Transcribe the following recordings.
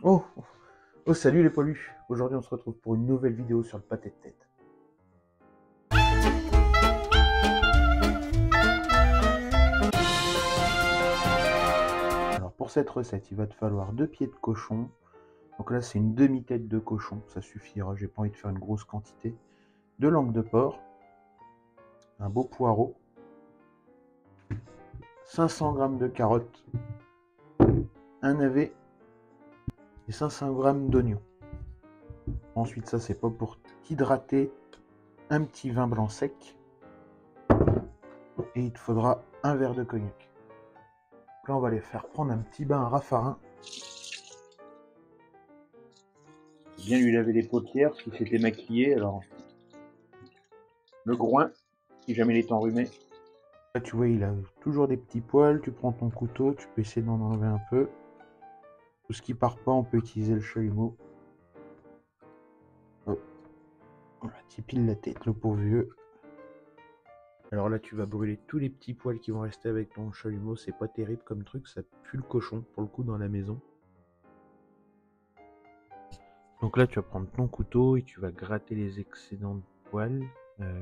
Oh, oh, salut les poilus. Aujourd'hui, on se retrouve pour une nouvelle vidéo sur le pâté de tête. Alors, pour cette recette, il va te falloir 2 pieds de cochon. Donc là, c'est une demi-tête de cochon, ça suffira. J'ai pas envie de faire une grosse quantité. 2 langues de porc, un beau poireau, 500 g de carottes, un navet et 500 g d'oignons. Ensuite, ça, c'est pas pour t'hydrater, un petit vin blanc sec. Et il te faudra un verre de cognac. Là, on va les faire prendre un petit bain à Raffarin. Bien lui laver les paupières si c'était maquillé. Alors, le groin, si jamais il est enrhumé. Là, tu vois, il a toujours des petits poils. Tu prends ton couteau, tu peux essayer d'en enlever un peu. Tout ce qui part pas, on peut utiliser le chalumeau. Hop. Voilà, tu piles la tête, le pauvre vieux. Alors là, tu vas brûler tous les petits poils qui vont rester avec ton chalumeau. C'est pas terrible comme truc, ça pue le cochon pour le coup dans la maison. Donc là, tu vas prendre ton couteau et tu vas gratter les excédents de poils.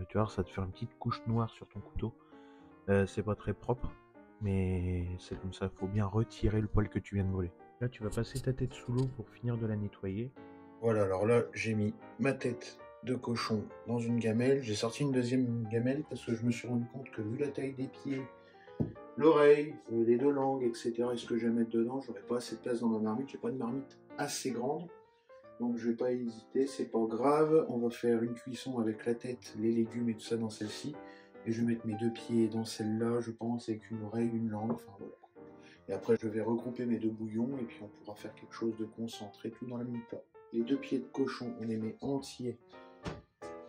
Tu vois, ça te fait une petite couche noire sur ton couteau. C'est pas très propre, mais c'est comme ça. Il faut bien retirer le poil que tu viens de brûler. Là, tu vas passer ta tête sous l'eau pour finir de la nettoyer. Voilà, alors là, j'ai mis ma tête de cochon dans une gamelle. J'ai sorti une deuxième gamelle parce que je me suis rendu compte que vu la taille des pieds, l'oreille, les 2 langues, etc., et ce que je vais mettre dedans, j'aurais pas assez de place dans ma marmite. J'ai pas de marmite assez grande. Donc je vais pas hésiter, c'est pas grave. On va faire une cuisson avec la tête, les légumes et tout ça dans celle-ci. Et je vais mettre mes 2 pieds dans celle-là, je pense, avec une oreille, une langue, enfin voilà. Et après je vais regrouper mes 2 bouillons et puis on pourra faire quelque chose de concentré, tout dans la même plat. Les 2 pieds de cochon, on les met entiers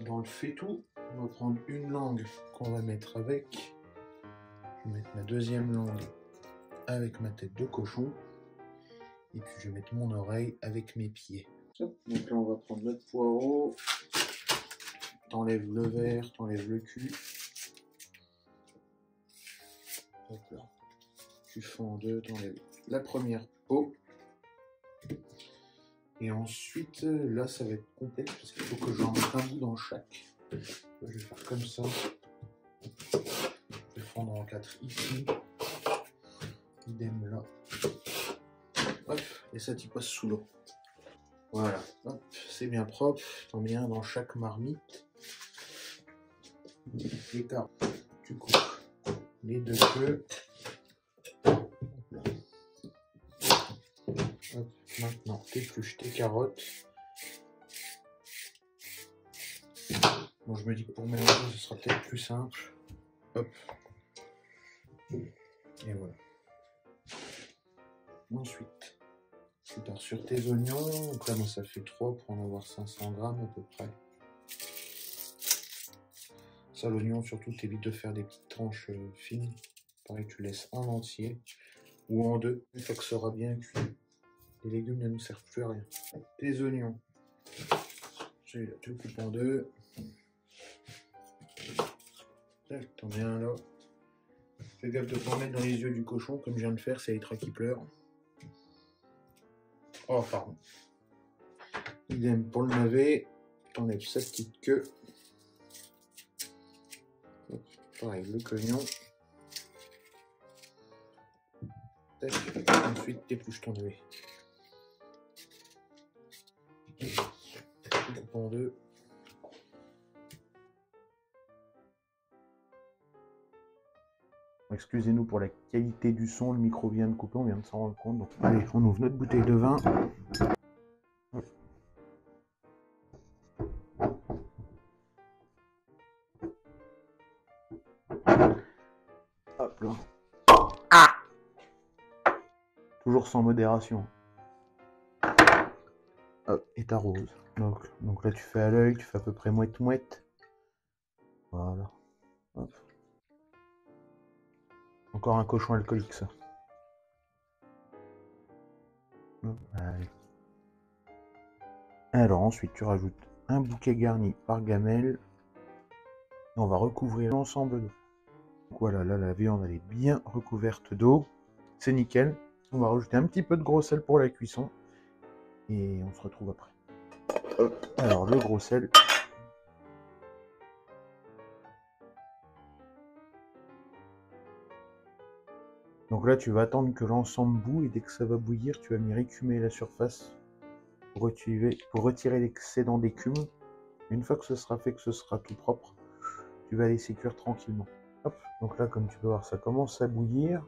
dans le faitout. On va prendre une langue qu'on va mettre avec. Je vais mettre ma deuxième langue avec ma tête de cochon. Et puis je vais mettre mon oreille avec mes pieds. Donc là on va prendre notre poireau, t'enlèves le verre, t'enlèves le cul, hop là. Tu fends en deux, t'enlèves la première peau, et ensuite là ça va être complexe parce qu'il faut que j'en mette un bout dans chaque. Je vais faire comme ça, je vais fendre en 4 ici, idem là, hop, et ça t'y passe sous l'eau. Voilà, c'est bien propre, t'en mets un dans chaque marmite. Les carottes, tu coupes les 2 queues. Hop, maintenant, t'épluches tes carottes. Bon, je me dis que pour mélanger, ce sera peut-être plus simple. Hop. Et voilà. Ensuite, tu pars sur tes oignons. Donc là, moi, ça fait 3 pour en avoir 500 g à peu près. Ça, l'oignon, surtout, t'évites de faire des petites tranches fines. Pareil, tu laisses en entier ou en 2. Une fois que ça sera bien cuit, les légumes ne nous servent plus à rien. Tes oignons, celui-là, tu le coupes en 2. T'en mets un là. Fais gaffe de ne pas mettre dans les yeux du cochon, comme je viens de faire, c'est Eitra qui pleure. Oh, pardon. Idem pour le navet, t'enlèves sa petite queue. Pareil, le cognon. Ensuite, t'épluches ton navet. Tu coupes en 2. Excusez-nous pour la qualité du son, le micro vient de couper, on vient de s'en rendre compte. Donc, allez, on ouvre notre bouteille de vin. Hop là. Ah! Toujours sans modération. Hop, et t'arroses. Donc là, tu fais à l'œil, tu fais à peu près moite-moite. Voilà. Hop. Encore un cochon alcoolique, ça. Allez. Alors ensuite, tu rajoutes un bouquet garni par gamelle. Et on va recouvrir l'ensemble d'eau. Donc voilà, là, la viande, elle est bien recouverte d'eau. C'est nickel. On va rajouter un petit peu de gros sel pour la cuisson. Et on se retrouve après. Alors le gros sel. Donc là tu vas attendre que l'ensemble bout et dès que ça va bouillir, tu vas venir écumer la surface pour retirer l'excédent d'écume. Une fois que ce sera fait, que ce sera tout propre, tu vas laisser cuire tranquillement. Hop. Donc là comme tu peux voir, ça commence à bouillir.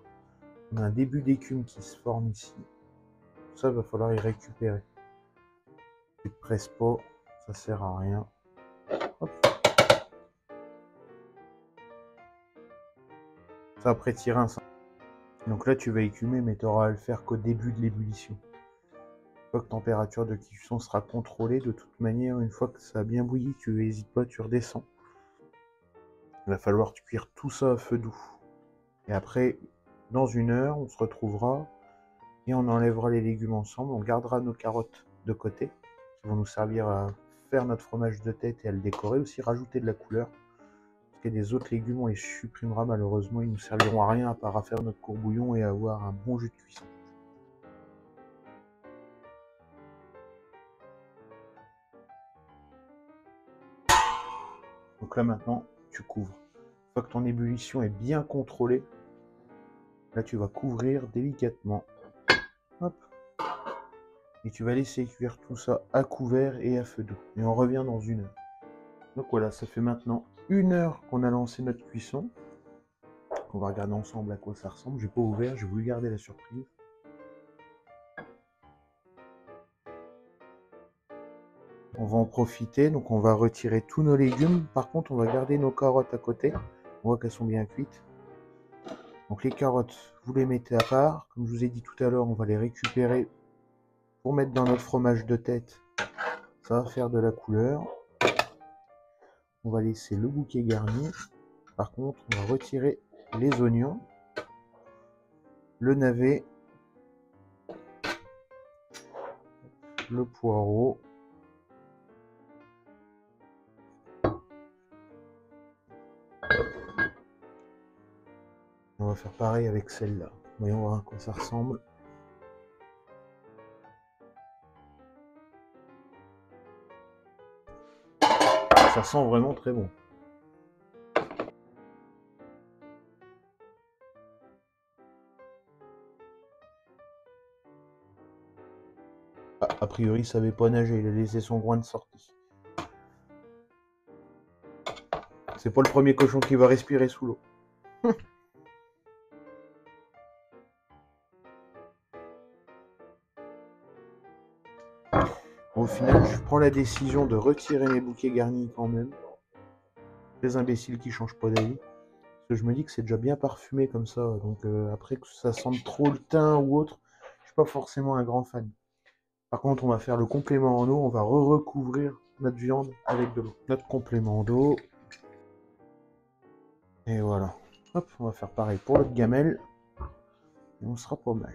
On a un début d'écume qui se forme ici. Ça va falloir y récupérer. Tu ne presses pas, ça sert à rien. Hop. Ça après tu rinces. Donc là tu vas écumer mais tu auras à le faire qu'au début de l'ébullition. Une fois que la température de cuisson sera contrôlée, de toute manière, une fois que ça a bien bouilli, tu n'hésites pas, tu redescends. Il va falloir cuire tout ça à feu doux. Et après, dans 1 heure, on se retrouvera et on enlèvera les légumes ensemble. On gardera nos carottes de côté qui vont nous servir à faire notre fromage de tête et à le décorer, aussi rajouter de la couleur. Parce qu'il y a des autres légumes, on les supprimera malheureusement, ils ne nous serviront à rien à part à faire notre courbouillon et à avoir un bon jus de cuisson. Donc là maintenant, tu couvres. Une fois que ton ébullition est bien contrôlée, là tu vas couvrir délicatement. Hop. Et tu vas laisser cuire tout ça à couvert et à feu doux. Et on revient dans 1 heure. Donc voilà, ça fait maintenant 1 heure qu'on a lancé notre cuisson. On va regarder ensemble à quoi ça ressemble. J'ai pas ouvert, j'ai voulu garder la surprise. On va en profiter, donc on va retirer tous nos légumes. Par contre, on va garder nos carottes à côté. On voit qu'elles sont bien cuites. Donc les carottes, vous les mettez à part. Comme je vous ai dit tout à l'heure, on va les récupérer pour mettre dans notre fromage de tête. Ça va faire de la couleur. On va laisser le bouquet garni. Par contre, on va retirer les oignons, le navet, le poireau. On va faire pareil avec celle-là. Voyons voir à quoi ça ressemble. Ça sent vraiment très bon. A priori, il savait pas nager, il a laissé son groin de sortie. C'est pas le premier cochon qui va respirer sous l'eau. Au final, je prends la décision de retirer mes bouquets garnis quand même. Les imbéciles qui changent pas d'avis. Parce que je me dis que c'est déjà bien parfumé comme ça. Donc après que ça sente trop le thym ou autre, je suis pas forcément un grand fan. Par contre, on va faire le complément en eau. On va recouvrir notre viande avec de l'eau. Notre complément d'eau. Et voilà. Hop, on va faire pareil pour l'autre gamelle. Et on sera pas mal.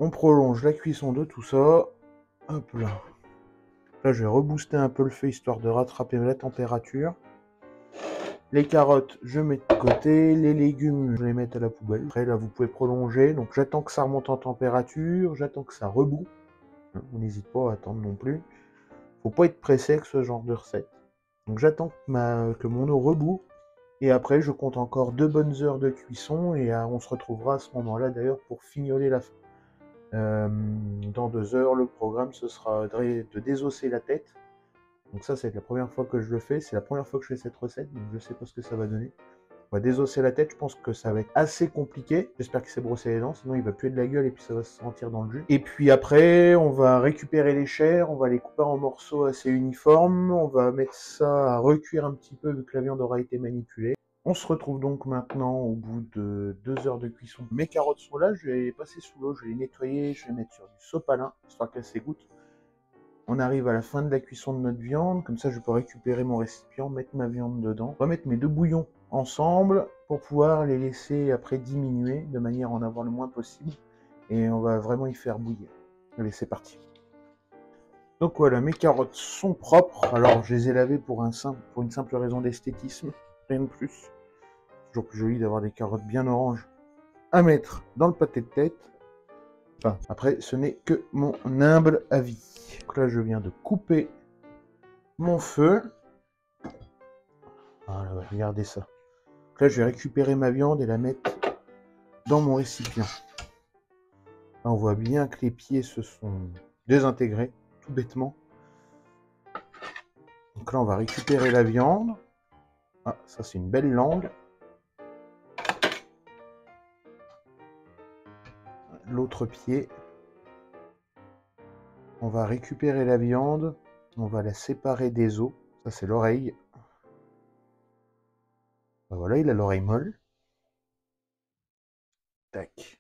On prolonge la cuisson de tout ça. Hop là. Là, je vais rebooster un peu le feu histoire de rattraper la température. Les carottes, je mets de côté. Les légumes, je les mets à la poubelle. Après, là, vous pouvez prolonger. Donc, j'attends que ça remonte en température. J'attends que ça rebout. On n'hésite pas à attendre non plus. Faut pas être pressé avec ce genre de recette. Donc, j'attends que mon eau rebout. Et après, je compte encore 2 bonnes heures de cuisson. Et on se retrouvera à ce moment-là, d'ailleurs, pour fignoler la fin. Dans 2 heures, le programme, ce sera de désosser la tête. Donc ça, c'est la première fois que je le fais. C'est la première fois que je fais cette recette, donc je sais pas ce que ça va donner. On va désosser la tête, je pense que ça va être assez compliqué. J'espère qu'il s'est brossé les dents, sinon il va puer de la gueule et puis ça va se sentir dans le jus. Et puis après, on va récupérer les chairs, on va les couper en morceaux assez uniformes. On va mettre ça à recuire un petit peu vu que la viande aura été manipulée. On se retrouve donc maintenant au bout de 2 heures de cuisson. Mes carottes sont là, je vais les passer sous l'eau, je vais les nettoyer, je vais les mettre sur du sopalin, histoire qu'elles s'égouttent. On arrive à la fin de la cuisson de notre viande, comme ça je peux récupérer mon récipient, mettre ma viande dedans, remettre mes 2 bouillons ensemble pour pouvoir les laisser après diminuer de manière à en avoir le moins possible. Et on va vraiment y faire bouillir. Allez, c'est parti. Donc voilà, mes carottes sont propres. Alors je les ai lavées pour une simple raison d'esthétisme. rien de plus. Toujours plus joli d'avoir des carottes bien oranges à mettre dans le pâté de tête. Enfin, après, ce n'est que mon humble avis. Donc là, je viens de couper mon feu. Voilà, regardez ça. Donc là, je vais récupérer ma viande et la mettre dans mon récipient. Là, on voit bien que les pieds se sont désintégrés, tout bêtement. Donc là, on va récupérer la viande. Ah, ça, c'est une belle langue. L'autre pied. On va récupérer la viande. On va la séparer des os. Ça, c'est l'oreille. Ben voilà, il a l'oreille molle. Tac.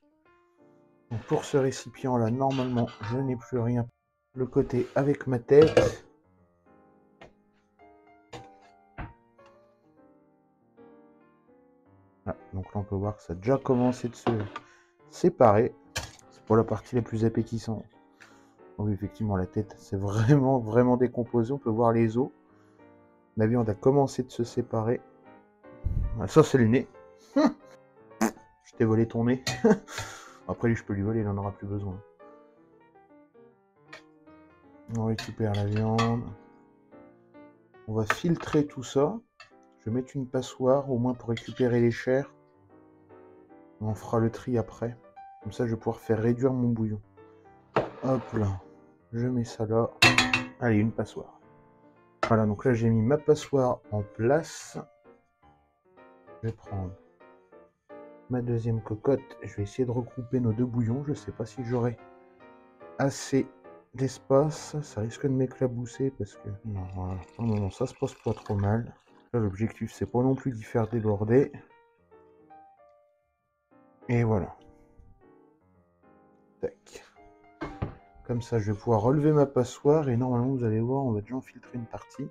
Donc pour ce récipient-là, normalement, je n'ai plus rien. Le côté avec ma tête. Ah, donc là, on peut voir que ça a déjà commencé de se séparer. C'est pour la partie la plus appétissante. Oui, effectivement, la tête, c'est vraiment décomposé. On peut voir les os. La viande a commencé de se séparer. Ah, ça, c'est le nez. Je t'ai volé ton nez. Après, lui, je peux lui voler, il n'en aura plus besoin. On récupère la viande. On va filtrer tout ça. Je vais mettre une passoire, au moins pour récupérer les chairs. On fera le tri après. Comme ça, je vais pouvoir faire réduire mon bouillon. Hop là. Je mets ça là. Allez, une passoire. Voilà, donc là, j'ai mis ma passoire en place. Je vais prendre ma deuxième cocotte. Je vais essayer de regrouper nos deux bouillons. Je ne sais pas si j'aurai assez d'espace. Ça risque de m'éclabousser parce que... Non, voilà. Non, ça se passe pas trop mal. Là, l'objectif, c'est pas non plus d'y faire déborder. Et voilà. Tac. Comme ça, je vais pouvoir relever ma passoire et normalement, vous allez voir, on va déjà en filtrer une partie.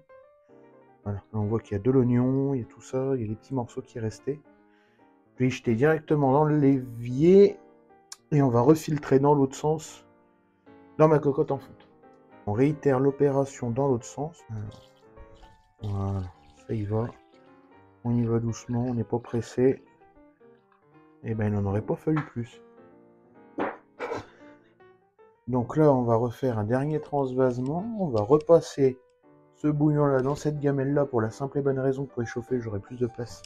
Voilà, là, on voit qu'il y a de l'oignon, il y a tout ça, il y a les petits morceaux qui restaient. Je vais y jeter directement dans l'évier et on va refiltrer dans l'autre sens, dans ma cocotte en fonte. On réitère l'opération dans l'autre sens. Alors, voilà, ça y va. On y va doucement, on n'est pas pressé. Et ben, il n'en aurait pas fallu plus. Donc là, on va refaire un dernier transvasement. On va repasser ce bouillon-là dans cette gamelle-là pour la simple et bonne raison que pour réchauffer, j'aurai plus de place.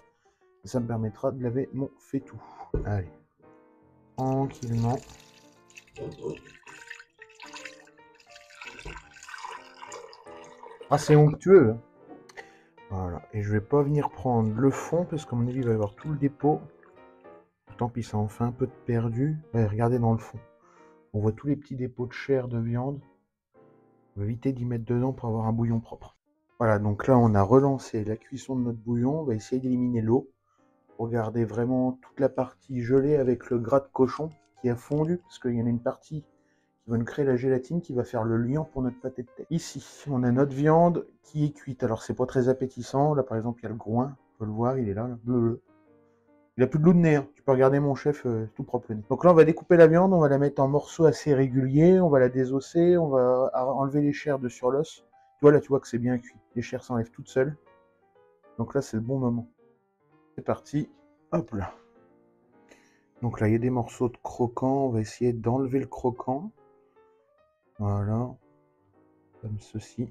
Et ça me permettra de laver mon faitout. Allez. Tranquillement. Ah, c'est onctueux. Hein. Voilà. Et je vais pas venir prendre le fond parce qu'à mon avis, il va y avoir tout le dépôt. Tant pis, ça en fait un peu de perdu. Ouais, regardez dans le fond. On voit tous les petits dépôts de chair, de viande. On va éviter d'y mettre dedans pour avoir un bouillon propre. Voilà, donc là, on a relancé la cuisson de notre bouillon. On va essayer d'éliminer l'eau. Pour garder vraiment toute la partie gelée avec le gras de cochon qui a fondu. Parce qu'il y en a une partie qui va nous créer la gélatine qui va faire le liant pour notre pâté de tête. Ici, on a notre viande qui est cuite. Alors, c'est pas très appétissant. Là, par exemple, il y a le groin. On peut le voir, il est là, bleu. Il a plus de loup de nez. Hein. Tu peux regarder mon chef tout propre le nez. Donc là, on va découper la viande. On va la mettre en morceaux assez réguliers. On va la désosser. On va enlever les chairs de sur l'os. Tu vois, là, tu vois que c'est bien cuit. Les chairs s'enlèvent toutes seules. Donc là, c'est le bon moment. C'est parti. Hop là. Donc là, il y a des morceaux de croquant. On va essayer d'enlever le croquant. Voilà. Comme ceci.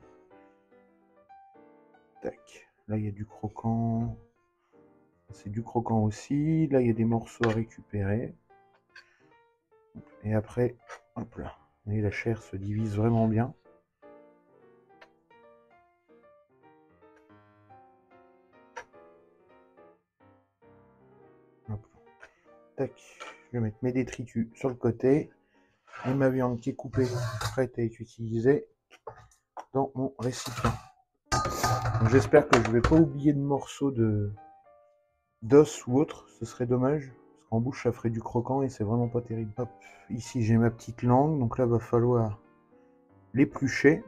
Tac. Là, il y a du croquant. C'est du croquant aussi. Là, il y a des morceaux à récupérer. Et après, hop là. Vous voyez, la chair se divise vraiment bien. Hop là. Tac. Je vais mettre mes détritus sur le côté. Et ma viande qui est coupée, prête à être utilisée dans mon récipient. J'espère que je ne vais pas oublier de morceaux d'os ou autre. Ce serait dommage. Parce qu'en bouche, ça ferait du croquant et c'est vraiment pas terrible. Hop. Ici, j'ai ma petite langue. Donc là, il va falloir l'éplucher.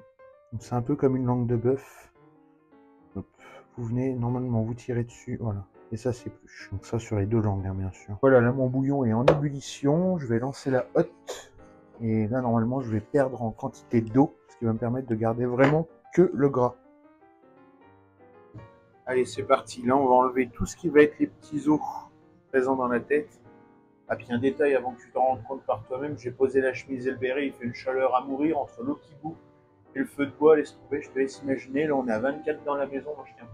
C'est un peu comme une langue de bœuf. Vous venez, normalement, vous tirez dessus. Voilà. Et ça s'épluche. Donc ça sur les deux langues, hein, bien sûr. Voilà, là, mon bouillon est en ébullition. Je vais lancer la hotte. Et là, normalement, je vais perdre en quantité d'eau. Ce qui va me permettre de garder vraiment que le gras. Allez, c'est parti. Là, on va enlever tout ce qui va être les petits os présents dans la tête. Ah, puis un détail avant que tu t'en rendes compte par toi-même, j'ai posé la chemise et le béret, il fait une chaleur à mourir entre l'eau qui bout et le feu de bois, laisse tomber, je te laisse imaginer. Là, on est à 24 dans la maison, moi je tiens.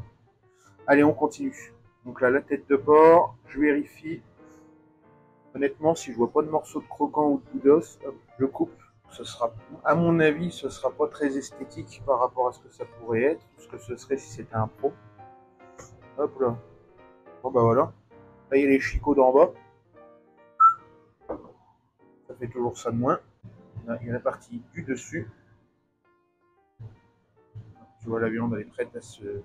Allez, on continue. Donc là, la tête de porc, je vérifie. Honnêtement, si je vois pas de morceaux de croquant ou de bout d'os, je coupe. Ce sera, à mon avis, ce sera pas très esthétique par rapport à ce que ça pourrait être, ce que ce serait si c'était un pro. Hop là. Bon bah voilà. Là, il y a les chicots d'en bas. Ça fait toujours ça de moins. Là, il y a la partie du dessus. Tu vois, la viande, elle est prête à se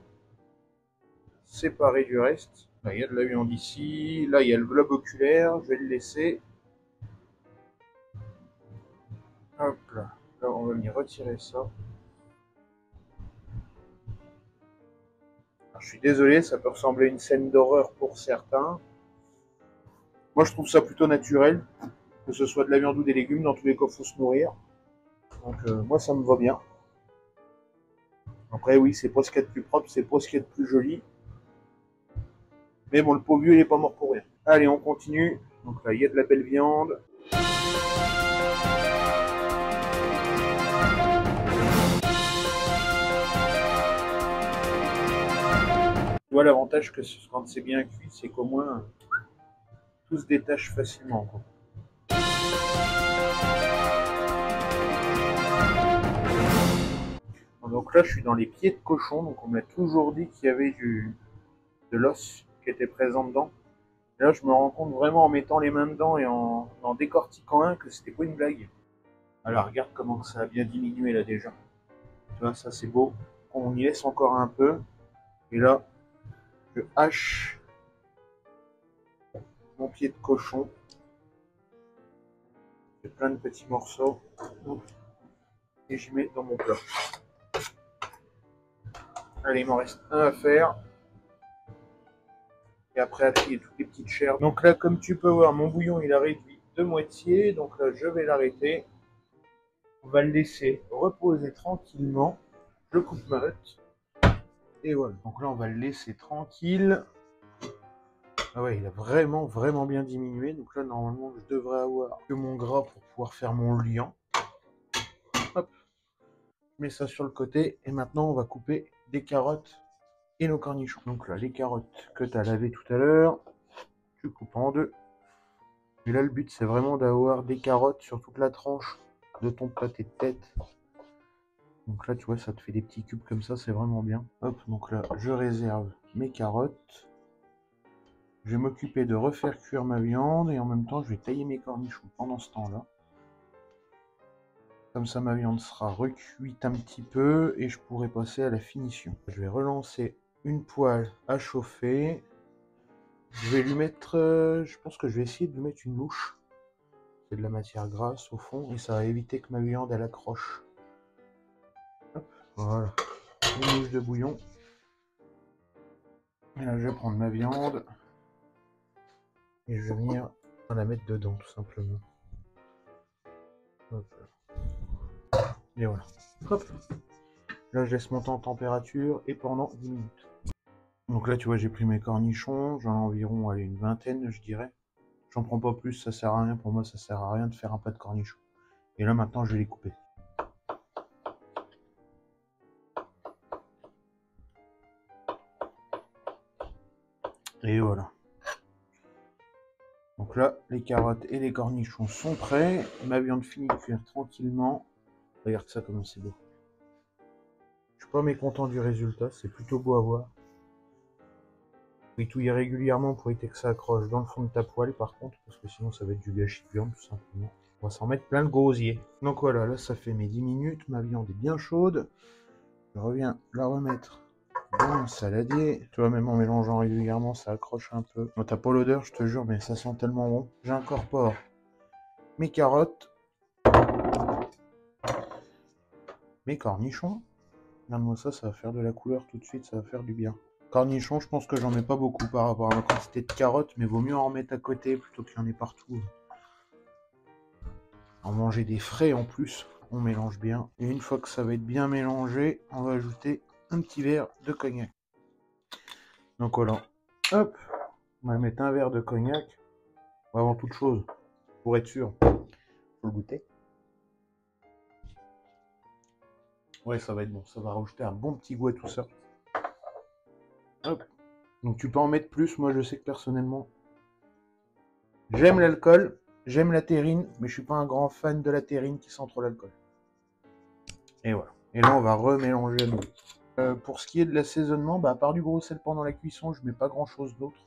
séparer du reste. Là, il y a de la viande ici. Là, il y a le globe oculaire. Je vais le laisser. Hop là. Là, on va venir retirer ça. Alors, je suis désolé, ça peut ressembler à une scène d'horreur pour certains. Moi, je trouve ça plutôt naturel. Que ce soit de la viande ou des légumes, dans tous les cas, il faut se nourrir. Donc, moi, ça me va bien. Après, oui, c'est pas ce qu'il y a de plus propre, c'est pas ce qu'il y a de plus joli. Mais bon, le pauvre vieux, il est pas mort pour rien. Allez, on continue. Donc là, il y a de la belle viande. Tu vois, l'avantage que quand c'est bien cuit, c'est qu'au moins, tout se détache facilement, quoi. Donc là, je suis dans les pieds de cochon. Donc on m'a toujours dit qu'il y avait de l'os qui était présent dedans. Et là, je me rends compte vraiment en mettant les mains dedans et en décortiquant un que c'était pas une blague. Alors regarde comment ça a bien diminué là déjà. Tu vois, ça c'est beau. On y laisse encore un peu. Et là, je hache mon pied de cochon. J'ai plein de petits morceaux. Et j'y mets dans mon plat. Allez, il m'en reste un à faire. Et après à trier toutes les petites chairs. Donc là, comme tu peux voir, mon bouillon il a réduit de moitié. Donc là, je vais l'arrêter. On va le laisser reposer tranquillement. Je coupe ma hotte. Et voilà. Donc là, on va le laisser tranquille. Ah ouais, il a vraiment, vraiment bien diminué. Donc là, normalement, je devrais avoir que mon gras pour pouvoir faire mon liant. Hop. Je mets ça sur le côté. Et maintenant, on va couper des carottes et nos cornichons. Donc là, les carottes que tu as lavées tout à l'heure, tu coupes en deux. Et là, le but, c'est vraiment d'avoir des carottes sur toute la tranche de ton pâté de tête. Donc là, tu vois, ça te fait des petits cubes comme ça, c'est vraiment bien. Hop, donc là, je réserve mes carottes. Je vais m'occuper de refaire cuire ma viande et en même temps, je vais tailler mes cornichons pendant ce temps-là. Comme ça, ma viande sera recuite un petit peu et je pourrai passer à la finition. Je vais relancer une poêle à chauffer. Je vais lui mettre, je pense que je vais essayer de lui mettre une louche. C'est de la matière grasse au fond et ça va éviter que ma viande elle accroche. Hop, voilà, une louche de bouillon. Et là, je vais prendre ma viande et je vais venir la mettre dedans tout simplement. Hop. Et voilà. Hop. Là, je laisse monter en température et pendant 10 minutes. Donc là, tu vois, j'ai pris mes cornichons. J'en ai environ allez, une vingtaine, je dirais. J'en prends pas plus, ça sert à rien. Pour moi, ça sert à rien de faire un pas de cornichons. Et là, maintenant, je vais les couper. Et voilà. Donc là, les carottes et les cornichons sont prêts. Ma viande finit de cuire tranquillement. Regarde ça, comment c'est beau. Je suis pas mécontent du résultat, c'est plutôt beau à voir. Il faut y touiller régulièrement pour éviter que ça accroche dans le fond de ta poêle par contre, parce que sinon ça va être du gâchis de viande tout simplement. On va s'en mettre plein le gosier. Donc voilà, là ça fait mes 10 minutes, ma viande est bien chaude. Je reviens la remettre dans le saladier. Tu vois, même en mélangeant régulièrement, ça accroche un peu. Bon, t'as pas l'odeur, je te jure, mais ça sent tellement bon. J'incorpore mes carottes, mes cornichons. Regarde-moi ça, ça va faire de la couleur tout de suite, ça va faire du bien. Cornichons, je pense que j'en mets pas beaucoup par rapport à la quantité de carottes, mais vaut mieux en remettre à côté plutôt qu'il y en ait partout. En manger des frais en plus, on mélange bien. Et une fois que ça va être bien mélangé, on va ajouter un petit verre de cognac. Donc voilà. Hop, on va mettre un verre de cognac. Avant toute chose, pour être sûr, faut le goûter. Ouais, ça va être bon. Ça va rajouter un bon petit goût à tout ça. Hop. Donc tu peux en mettre plus. Moi, je sais que personnellement, j'aime l'alcool, j'aime la terrine, mais je suis pas un grand fan de la terrine qui sent trop l'alcool. Et voilà. Et là, on va remélanger à nouveau. Pour ce qui est de l'assaisonnement, bah, à part du gros sel pendant la cuisson, je mets pas grand chose d'autre.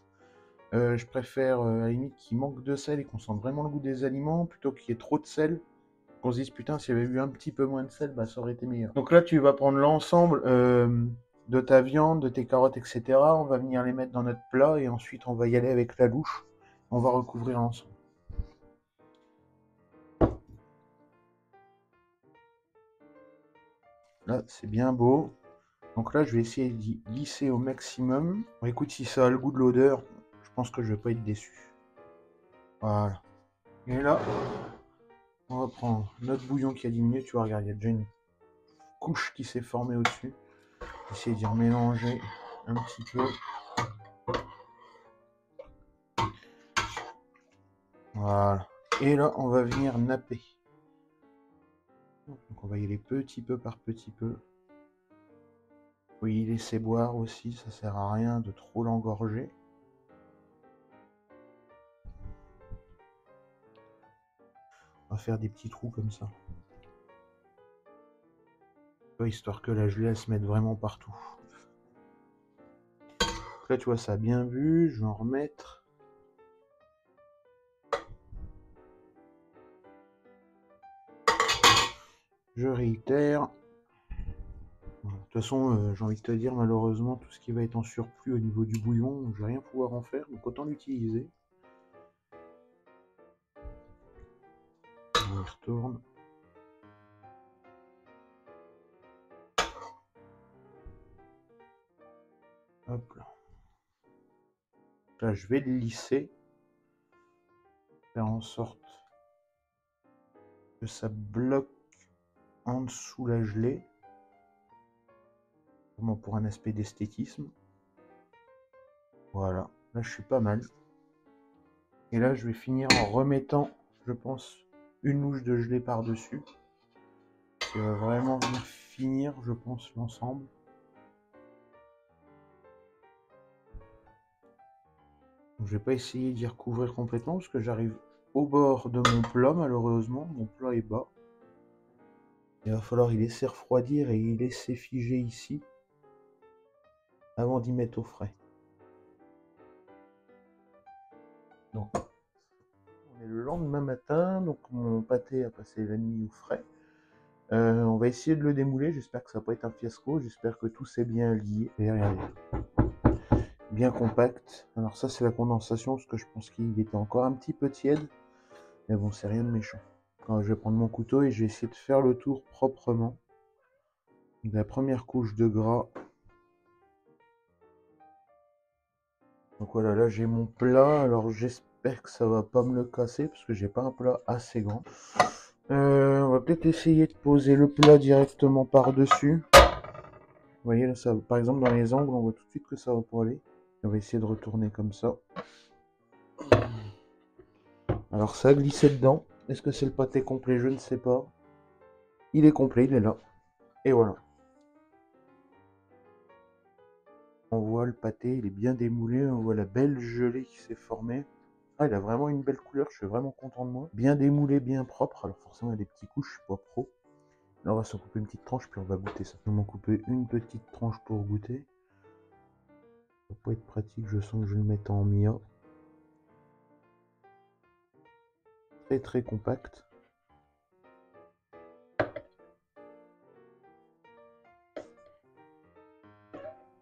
Je préfère à la limite qu'il manque de sel et qu'on sente vraiment le goût des aliments plutôt qu'il y ait trop de sel. Qu'on se dise putain, s'il y avait eu un petit peu moins de sel, bah, ça aurait été meilleur. Donc là, tu vas prendre l'ensemble de ta viande, de tes carottes, etc. On va venir les mettre dans notre plat et ensuite on va y aller avec la louche. On va recouvrir l'ensemble. Là, c'est bien beau. Donc là, je vais essayer d'y glisser au maximum. Bon, écoute, si ça a le goût de l'odeur, je pense que je vais pas être déçu. Voilà. Et là, on va prendre notre bouillon qui a diminué. Tu vois, regarde, il y a déjà une couche qui s'est formée au-dessus. Essayer d'y remélanger un petit peu. Voilà. Et là, on va venir napper. Donc on va y aller petit peu par petit peu. Faut y laisser boire aussi, ça sert à rien de trop l'engorger. On va faire des petits trous comme ça. Histoire que la gelée elle se mette vraiment partout. Donc là tu vois ça a bien vu, je vais en remettre. Je réitère. De toute façon, j'ai envie de te dire, malheureusement, tout ce qui va être en surplus au niveau du bouillon, je vais rien pouvoir en faire, donc autant l'utiliser. On y retourne. Hop là. Là, je vais le lisser. Faire en sorte que ça bloque en dessous la gelée. Vraiment pour un aspect d'esthétisme. Voilà, là je suis pas mal. Et là je vais finir en remettant, je pense, une louche de gelée par-dessus. Qui va vraiment venir finir, je pense, l'ensemble. Je vais pas essayer d'y recouvrir complètement parce que j'arrive au bord de mon plat, malheureusement. Mon plat est bas. Il va falloir y laisser refroidir et y laisser figer ici avant d'y mettre au frais. Donc, on est le lendemain matin, donc mon pâté a passé la nuit au frais. On va essayer de le démouler, j'espère que ça va pas être un fiasco, j'espère que tout s'est bien lié. Et regardez, bien compact. Alors ça c'est la condensation, parce que je pense qu'il était encore un petit peu tiède. Mais bon, c'est rien de méchant. Alors, je vais prendre mon couteau et je vais essayer de faire le tour proprement. De la première couche de gras. Donc voilà, là j'ai mon plat, alors j'espère que ça va pas me le casser, parce que j'ai pas un plat assez grand. On va peut-être essayer de poser le plat directement par-dessus. Vous voyez là, ça, par exemple dans les angles, on voit tout de suite que ça va pas aller. On va essayer de retourner comme ça. Alors ça a glissé dedans. Est-ce que c'est le pâté complet? Je ne sais pas. Il est complet, il est là. Et voilà. On voit le pâté, il est bien démoulé. On voit la belle gelée qui s'est formée. Ah, il a vraiment une belle couleur, je suis vraiment content de moi. Bien démoulé, bien propre. Alors forcément, il y a des petits coups, je suis pas pro. Là, on va se couper une petite tranche, puis on va goûter ça. Je vais m'en couper une petite tranche pour goûter. Ça va pas être pratique, je sens que je vais le mettre en mia. Très très compact.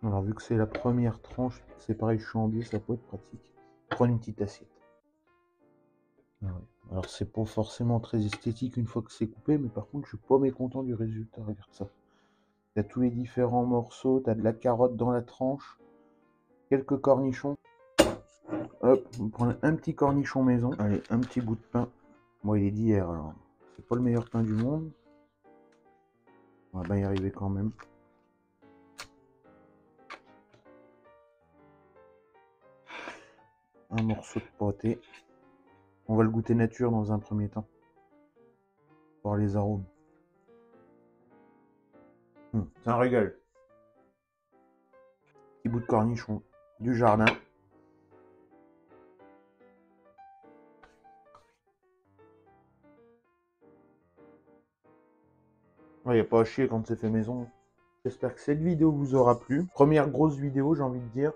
Alors vu que c'est la première tranche, c'est pareil, je suis en biais, ça peut être pratique. Prendre une petite assiette. Ah ouais. Alors c'est pas forcément très esthétique une fois que c'est coupé, mais par contre je suis pas mécontent du résultat, regarde ça. T'as tous les différents morceaux, t'as de la carotte dans la tranche, quelques cornichons. Hop, on prend un petit cornichon maison. Allez, un petit bout de pain. Moi il est d'hier, alors c'est pas le meilleur pain du monde. On va bien y arriver quand même. un morceau de pâté. On va le goûter nature dans un premier temps. Voir les arômes. C'est un régal. Petit bout de cornichon du jardin. Il n'y a pas à chier quand c'est fait maison. J'espère que cette vidéo vous aura plu. Première grosse vidéo, j'ai envie de dire.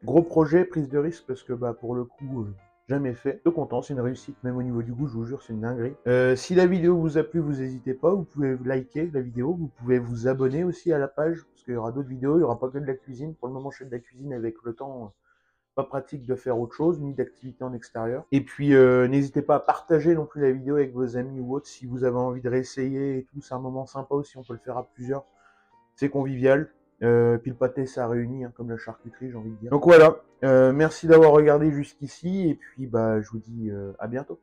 Gros projet, prise de risque, parce que bah pour le coup, jamais fait. De content, c'est une réussite, même au niveau du goût, je vous jure, c'est une dinguerie. Si la vidéo vous a plu, vous n'hésitez pas, vous pouvez liker la vidéo, vous pouvez vous abonner aussi à la page, parce qu'il y aura d'autres vidéos, il n'y aura pas que de la cuisine. Pour le moment, je fais de la cuisine avec le temps. Pas pratique de faire autre chose, ni d'activité en extérieur. Et puis, n'hésitez pas à partager non plus la vidéo avec vos amis ou autres, si vous avez envie de réessayer et tout. C'est un moment sympa aussi, on peut le faire à plusieurs. C'est convivial. Puis le pâté, ça réunit, hein, comme la charcuterie, j'ai envie de dire. Donc voilà, merci d'avoir regardé jusqu'ici, et puis bah, je vous dis à bientôt.